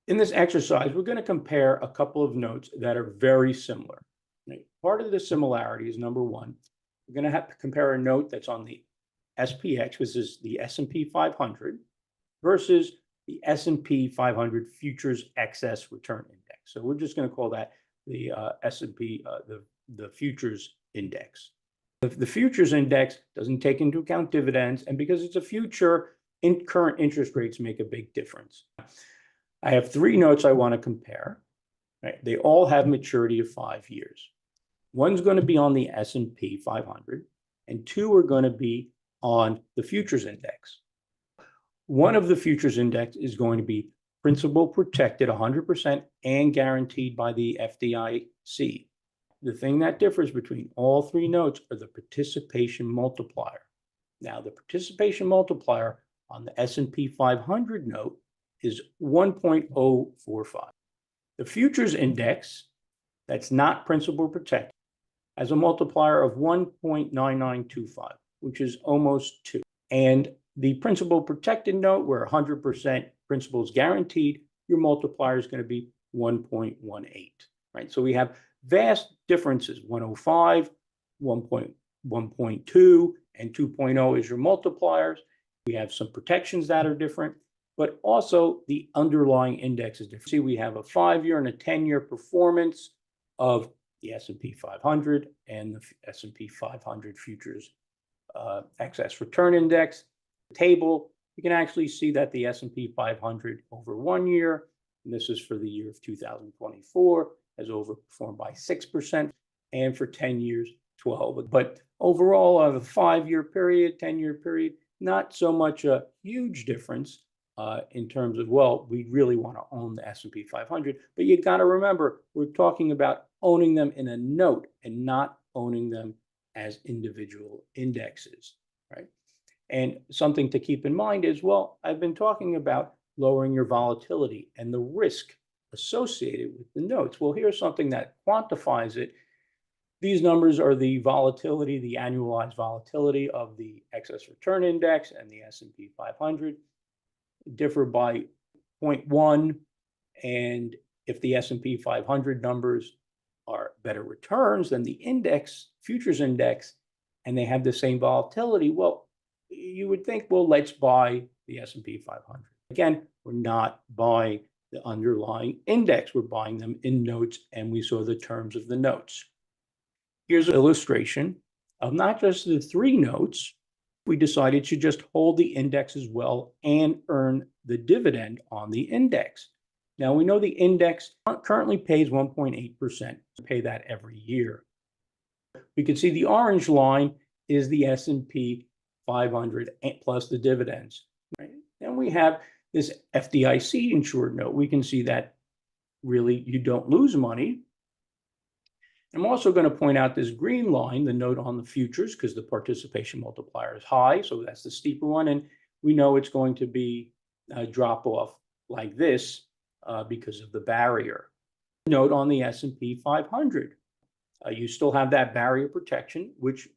In this exercise, we're going to compare a couple of notes that are very similar. Right? Part of the similarity is number one, we're going to have to compare a note that's on the SPX, which is the S&P 500, versus the S&P 500 Futures Excess Return Index. So we're just going to call that the S&P, the Futures Index. The Futures Index doesn't take into account dividends, and because it's a future, current interest rates make a big difference. I have three notes I want to compare. Right? They all have maturity of 5 years. One's going to be on the S&P 500, and two are going to be on the Futures Index. One of the Futures Index is going to be principal protected 100% and guaranteed by the FDIC. The thing that differs between all three notes are the participation multiplier. Now, the participation multiplier on the S&P 500 note is 1.045. The Futures Index, that's not principal protected, has a multiplier of 1.9925, which is almost 2. And the principal protected note, where 100% principal is guaranteed, your multiplier is going to be 1.18, right? So we have vast differences, 105, 1.2, and 2.0 is your multipliers. We have some protections that are different, but also the underlying index is different. See, we have a 5-year and a 10-year performance of the S&P 500 and the S&P 500 Futures Excess Return Index. The table, you can actually see that the S&P 500 over 1 year, and this is for the year of 2024, has overperformed by 6%, and for 10 years, 12%. But overall, of a 5-year period, 10-year period, not so much a huge difference in terms of, well, we really want to own the S&P 500. But you got to remember, we're talking about owning them in a note and not owning them as individual indexes, right? And something to keep in mind is, well, I've been talking about lowering your volatility and the risk associated with the notes. Well, here's something that quantifies it. These numbers are the volatility, the annualized volatility of the excess return index and the S&P 500 differ by 0.1. And if the S&P 500 numbers are better returns than the index, futures index, and they have the same volatility, well, you would think, well, let's buy the S&P 500. Again, we're not buying the underlying index. We're buying them in notes, and we saw the terms of the notes. Here's an illustration of not just the three notes. We decided to just hold the index as well and earn the dividend on the index. Now, we know the index currently pays 1.8%. We pay that every year. We can see the orange line is the S&P 500 plus the dividends. Right? And we have this FDIC insured note. We can see that really you don't lose money. I'm also going to point out this green line, the note on the futures, because the participation multiplier is high. So that's the steeper one. And we know it's going to be a drop off like this because of the barrier. Note on the S&P 500. You still have that barrier protection, which,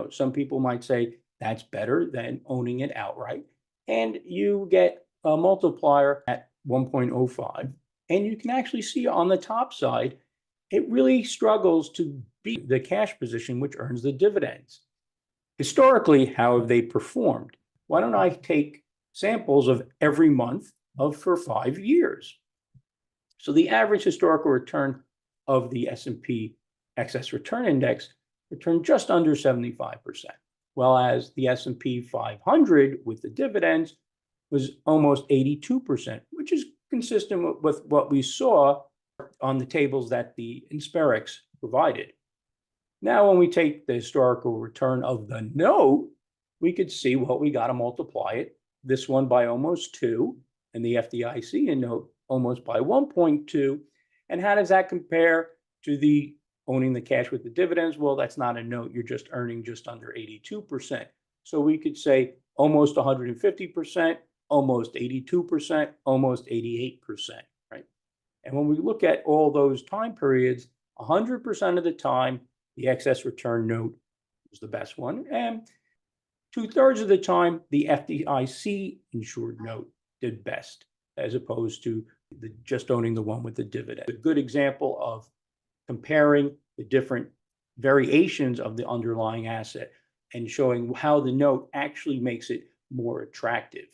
some people might say that's better than owning it outright. And you get a multiplier at 1.05. And you can actually see on the top side, it really struggles to beat the cash position, which earns the dividends. Historically, how have they performed? Why don't I take samples of every month for 5 years? So the average historical return of the S&P Excess Return Index returned just under 75%, whereas the S&P 500 with the dividends was almost 82%, which is consistent with what we saw on the tables that the SPX provided. Now, when we take the historical return of the note, we could see what we got to multiply it. This one by almost 2, and the FDIC note almost by 1.2. And how does that compare to the owning the cash with the dividends? Well, that's not a note. You're just earning just under 82%. So we could say almost 150%, almost 82%, almost 88%. And when we look at all those time periods, 100% of the time, the excess return note was the best one. And 2/3 of the time, the FDIC insured note did best. as opposed to just owning the one with the dividend. A good example of comparing the different variations of the underlying asset and showing how the note actually makes it more attractive.